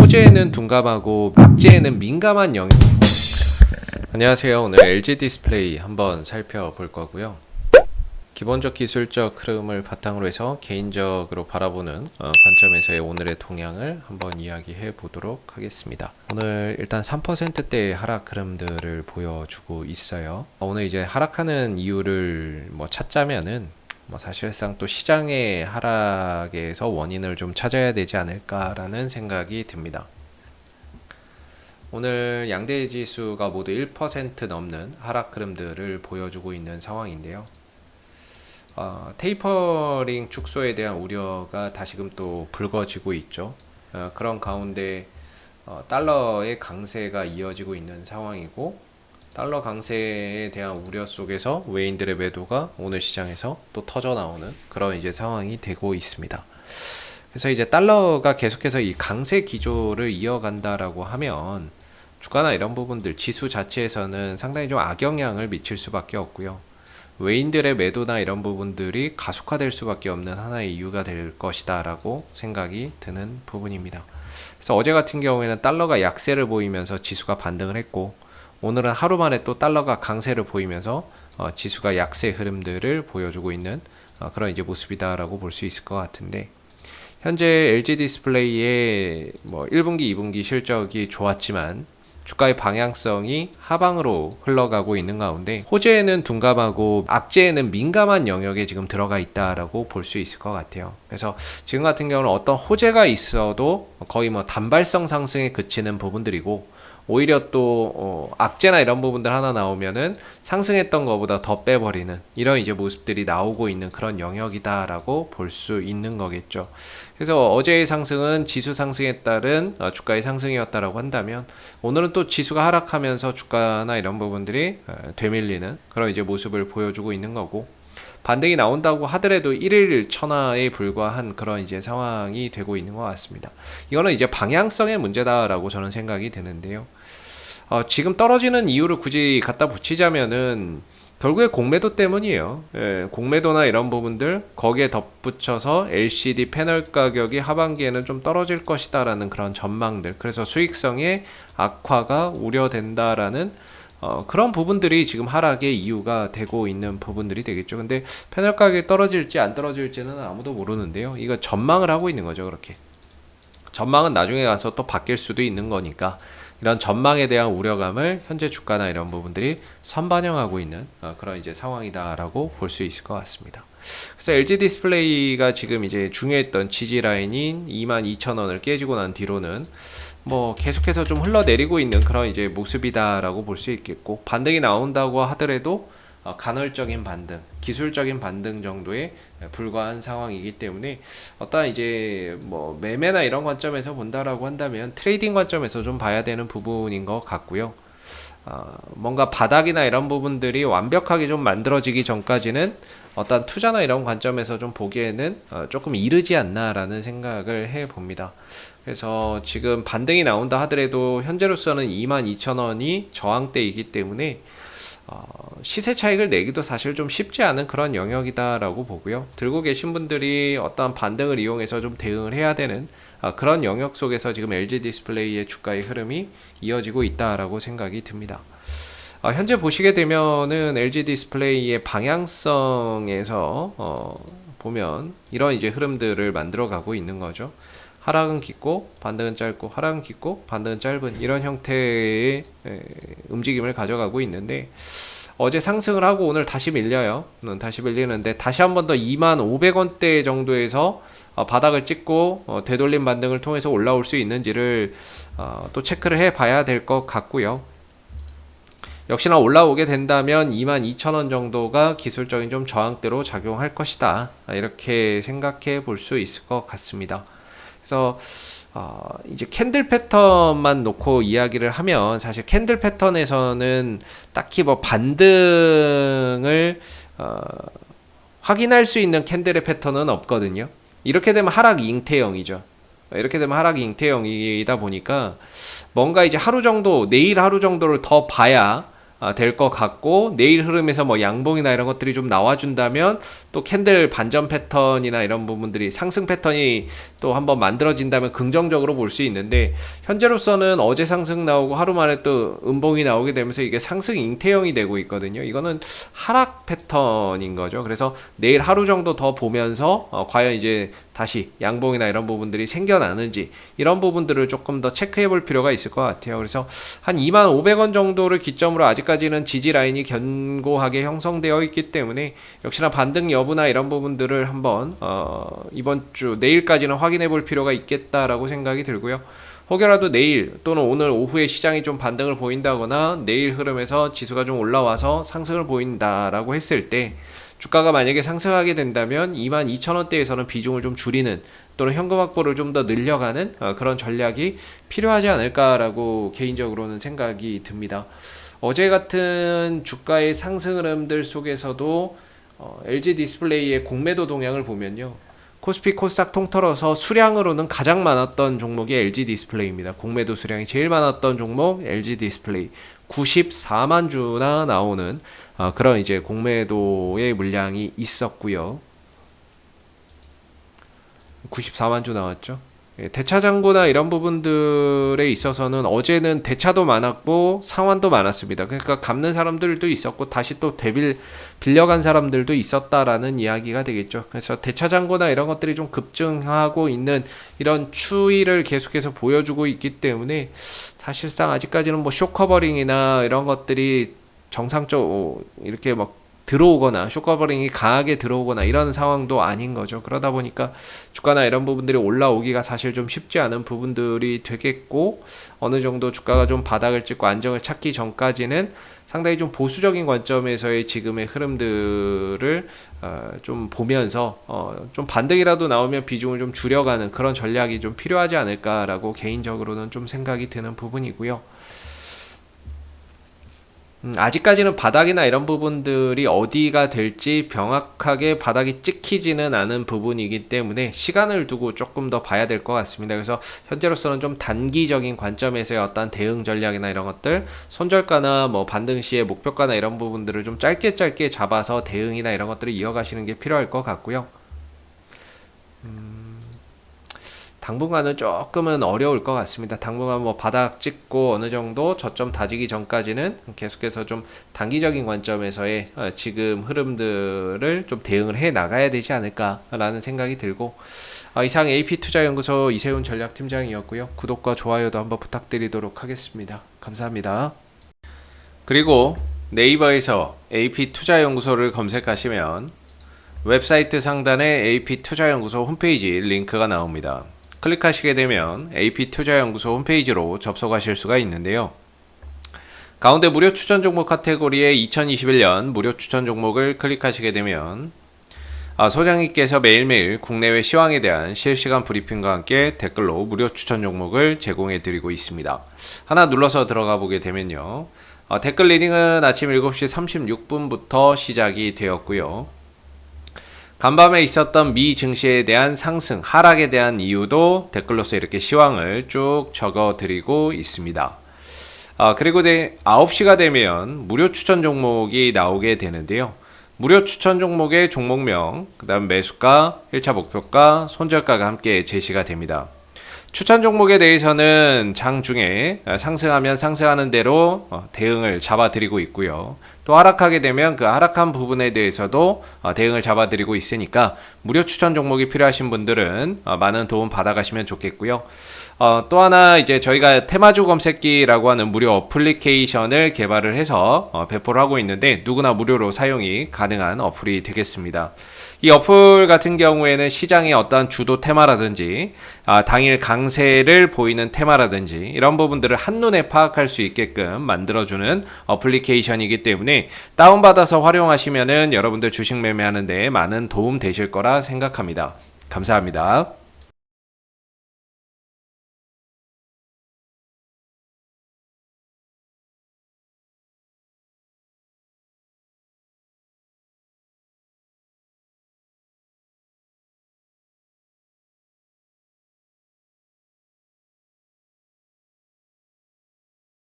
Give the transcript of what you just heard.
호재에는 둔감하고 악재에는 민감한 영역. 안녕하세요. 오늘 LG 디스플레이 한번 살펴볼 거고요. 기본적 기술적 흐름을 바탕으로 해서 개인적으로 바라보는 관점에서의 오늘의 동향을 한번 이야기해 보도록 하겠습니다. 오늘 일단 3%대의 하락 흐름들을 보여주고 있어요. 오늘 이제 하락하는 이유를 찾자면은 사실상 또 시장의 하락에서 원인을 좀 찾아야 되지 않을까라는 생각이 듭니다. 오늘 양대 지수가 모두 1% 넘는 하락 흐름들을 보여주고 있는 상황인데요. 테이퍼링 축소에 대한 우려가 다시금 또 불거지고 있죠. 그런 가운데 달러의 강세가 이어지고 있는 상황이고, 달러 강세에 대한 우려 속에서 외인들의 매도가 오늘 시장에서 또 터져 나오는 그런 이제 상황이 되고 있습니다. 그래서 이제 달러가 계속해서 이 강세 기조를 이어간다라고 하면 주가나 이런 부분들, 지수 자체에서는 상당히 좀 악영향을 미칠 수밖에 없고요. 외인들의 매도나 이런 부분들이 가속화될 수밖에 없는 하나의 이유가 될 것이다 라고 생각이 드는 부분입니다. 그래서 어제 같은 경우에는 달러가 약세를 보이면서 지수가 반등을 했고, 오늘은 하루 만에 또 달러가 강세를 보이면서 지수가 약세 흐름들을 보여주고 있는 그런 이제 모습이다라고 볼 수 있을 것 같은데, 현재 LG 디스플레이의 1분기, 2분기 실적이 좋았지만 주가의 방향성이 하방으로 흘러가고 있는 가운데 호재에는 둔감하고 악재에는 민감한 영역에 지금 들어가 있다라고 볼 수 있을 것 같아요. 그래서 지금 같은 경우는 어떤 호재가 있어도 거의 단발성 상승에 그치는 부분들이고, 오히려 또 악재나 이런 부분들 하나 나오면은 상승했던 것보다 더 빼버리는 이런 이제 모습들이 나오고 있는 그런 영역이다라고 볼 수 있는 거겠죠. 그래서 어제의 상승은 지수 상승에 따른 주가의 상승이었다라고 한다면, 오늘은 또 지수가 하락하면서 주가나 이런 부분들이 되밀리는 그런 이제 모습을 보여주고 있는 거고, 반등이 나온다고 하더라도 1일 천하에 불과한 그런 이제 상황이 되고 있는 것 같습니다. 이거는 이제 방향성의 문제다라고 저는 생각이 드는데요. 지금 떨어지는 이유를 굳이 갖다 붙이자면은 결국에 공매도 때문이에요. 공매도나 이런 부분들, 거기에 덧붙여서 LCD 패널 가격이 하반기에는 좀 떨어질 것이다라는 그런 전망들, 그래서 수익성의 악화가 우려된다라는 그런 부분들이 지금 하락의 이유가 되고 있는 부분들이 되겠죠. 근데 패널 가격이 떨어질지 안 떨어질지는 아무도 모르는데요. 이거 전망을 하고 있는 거죠. 그렇게 전망은 나중에 가서 또 바뀔 수도 있는 거니까, 이런 전망에 대한 우려감을 현재 주가나 이런 부분들이 선반영하고 있는 그런 이제 상황이다라고 볼 수 있을 것 같습니다. 그래서 LG 디스플레이가 지금 이제 중요했던 지지 라인인 22,000원을 깨지고 난 뒤로는 계속해서 좀 흘러내리고 있는 그런 이제 모습이다라고 볼 수 있겠고, 반등이 나온다고 하더라도 간헐적인 반등, 기술적인 반등 정도에 불과한 상황이기 때문에, 어떤 이제 매매나 이런 관점에서 본다라고 한다면 트레이딩 관점에서 좀 봐야 되는 부분인 것 같고요. 뭔가 바닥이나 이런 부분들이 완벽하게 좀 만들어지기 전까지는 어떤 투자나 이런 관점에서 좀 보기에는 조금 이르지 않나라는 생각을 해봅니다. 그래서 지금 반등이 나온다 하더라도 현재로서는 22,000원이 저항대이기 때문에 시세 차익을 내기도 사실 좀 쉽지 않은 그런 영역이다라고 보고요. 들고 계신 분들이 어떤 반등을 이용해서 좀 대응을 해야 되는 그런 영역 속에서 지금 LG 디스플레이의 주가의 흐름이 이어지고 있다라고 생각이 듭니다. 현재 보시게 되면은 LG 디스플레이의 방향성에서 보면 이런 이제 흐름들을 만들어 가고 있는 거죠. 하락은 깊고 반등은 짧고, 하락은 깊고 반등은 짧은 이런 형태의 움직임을 가져가고 있는데, 어제 상승을 하고 오늘 다시 밀려요. 다시 밀리는데 다시 한 번 더 25,500원대 정도에서 바닥을 찍고 되돌림 반등을 통해서 올라올 수 있는지를 또 체크를 해 봐야 될 것 같고요. 역시나 올라오게 된다면 22,000원 정도가 기술적인 좀 저항대로 작용할 것이다, 이렇게 생각해 볼 수 있을 것 같습니다. 그래서 이제 캔들 패턴만 놓고 이야기를 하면, 사실 캔들 패턴에서는 딱히 반등을 확인할 수 있는 캔들의 패턴은 없거든요. 이렇게 되면 하락 잉태형이죠. 이렇게 되면 하락 잉태형이다 보니까 뭔가 이제 하루 정도, 내일 하루 정도를 더 봐야 될 것 같고, 내일 흐름에서 뭐 양봉이나 이런 것들이 좀 나와준다면 또 캔들 반전 패턴이나 이런 부분들이 상승 패턴이 또 한번 만들어진다면 긍정적으로 볼 수 있는데, 현재로서는 어제 상승 나오고 하루 만에 또 음봉이 나오게 되면서 이게 상승 잉태형이 되고 있거든요. 이거는 하락 패턴인 거죠. 그래서 내일 하루 정도 더 보면서 과연 이제 다시 양봉이나 이런 부분들이 생겨나는지, 이런 부분들을 조금 더 체크해 볼 필요가 있을 것 같아요. 그래서 한 25,000원 정도를 기점으로 아직까지는 지지 라인이 견고하게 형성되어 있기 때문에 역시나 반등 여부나 이런 부분들을 한번 이번 주 내일까지는 확인해 볼 필요가 있겠다라고 생각이 들고요. 혹여라도 내일 또는 오늘 오후에 시장이 좀 반등을 보인다거나 내일 흐름에서 지수가 좀 올라와서 상승을 보인다라고 했을 때, 주가가 만약에 상승하게 된다면 22,000원대에서는 비중을 좀 줄이는 또는 현금 확보를 좀 더 늘려가는 그런 전략이 필요하지 않을까라고 개인적으로는 생각이 듭니다. 어제 같은 주가의 상승 흐름들 속에서도 LG 디스플레이의 공매도 동향을 보면요, 코스피 코스닥 통틀어서 수량으로는 가장 많았던 종목이 LG 디스플레이입니다. 공매도 수량이 제일 많았던 종목 LG 디스플레이, 94만 주나 나오는 그런 이제 공매도의 물량이 있었고요. 94만 주 나왔죠. 대차 잔고나 이런 부분들에 있어서는 어제는 대차도 많았고 상환도 많았습니다. 그러니까 갚는 사람들도 있었고 다시 또 빌려간 사람들도 있었다라는 이야기가 되겠죠. 그래서 대차 잔고나 이런 것들이 좀 급증하고 있는 이런 추이를 계속해서 보여주고 있기 때문에 사실상 아직까지는 뭐 쇼커버링이나 이런 것들이 정상적으로 이렇게 막 들어오거나 쇼커버링이 강하게 들어오거나 이런 상황도 아닌 거죠. 그러다 보니까 주가나 이런 부분들이 올라오기가 사실 좀 쉽지 않은 부분들이 되겠고, 어느 정도 주가가 좀 바닥을 찍고 안정을 찾기 전까지는 상당히 좀 보수적인 관점에서의 지금의 흐름들을 좀 보면서 좀 반등이라도 나오면 비중을 좀 줄여가는 그런 전략이 좀 필요하지 않을까라고 개인적으로는 좀 생각이 드는 부분이고요. 아직까지는 바닥이나 이런 부분들이 어디가 될지 명확하게 바닥이 찍히지는 않은 부분이기 때문에 시간을 두고 조금 더 봐야 될 것 같습니다. 그래서 현재로서는 좀 단기적인 관점에서의 어떤 대응 전략이나 이런 것들, 손절가나 뭐 반등 시의 목표가나 이런 부분들을 좀 짧게 잡아서 대응이나 이런 것들을 이어가시는 게 필요할 것 같고요. 당분간은 조금은 어려울 것 같습니다. 당분간 뭐 바닥 찍고 어느 정도 저점 다지기 전까지는 계속해서 좀 단기적인 관점에서의 지금 흐름들을 좀 대응을 해 나가야 되지 않을까라는 생각이 들고, 이상 AP투자연구소 이세훈 전략팀장이었고요. 구독과 좋아요도 한번 부탁드리도록 하겠습니다. 감사합니다. 그리고 네이버에서 AP투자연구소를 검색하시면 웹사이트 상단에 AP투자연구소 홈페이지 링크가 나옵니다. 클릭하시게 되면 AP투자연구소 홈페이지로 접속하실 수가 있는데요. 가운데 무료 추천 종목 카테고리에 2021년 무료 추천 종목을 클릭하시게 되면 소장님께서 매일매일 국내외 시황에 대한 실시간 브리핑과 함께 댓글로 무료 추천 종목을 제공해 드리고 있습니다. 하나 눌러서 들어가 보게 되면요, 댓글 리딩은 아침 7시 36분부터 시작이 되었고요. 간밤에 있었던 미 증시에 대한 상승, 하락에 대한 이유도 댓글로서 이렇게 시황을 쭉 적어 드리고 있습니다. 그리고 9시가 되면 무료 추천 종목이 나오게 되는데요. 무료 추천 종목의 종목명, 그 다음 매수가, 1차 목표가, 손절가가 함께 제시가 됩니다. 추천 종목에 대해서는 장중에 상승하면 상승하는 대로 대응을 잡아드리고 있고요. 또 하락하게 되면 그 하락한 부분에 대해서도 대응을 잡아드리고 있으니까 무료 추천 종목이 필요하신 분들은 많은 도움 받아가시면 좋겠고요. 또 하나 이제 저희가 테마주 검색기라고 하는 무료 어플리케이션을 개발을 해서 배포를 하고 있는데 누구나 무료로 사용이 가능한 어플이 되겠습니다. 이 어플 같은 경우에는 시장의 어떤 주도 테마라든지 당일 강세를 보이는 테마라든지 이런 부분들을 한눈에 파악할 수 있게끔 만들어주는 어플리케이션이기 때문에 다운받아서 활용하시면은 여러분들 주식 매매하는 데 많은 도움 되실 거라 생각합니다. 감사합니다.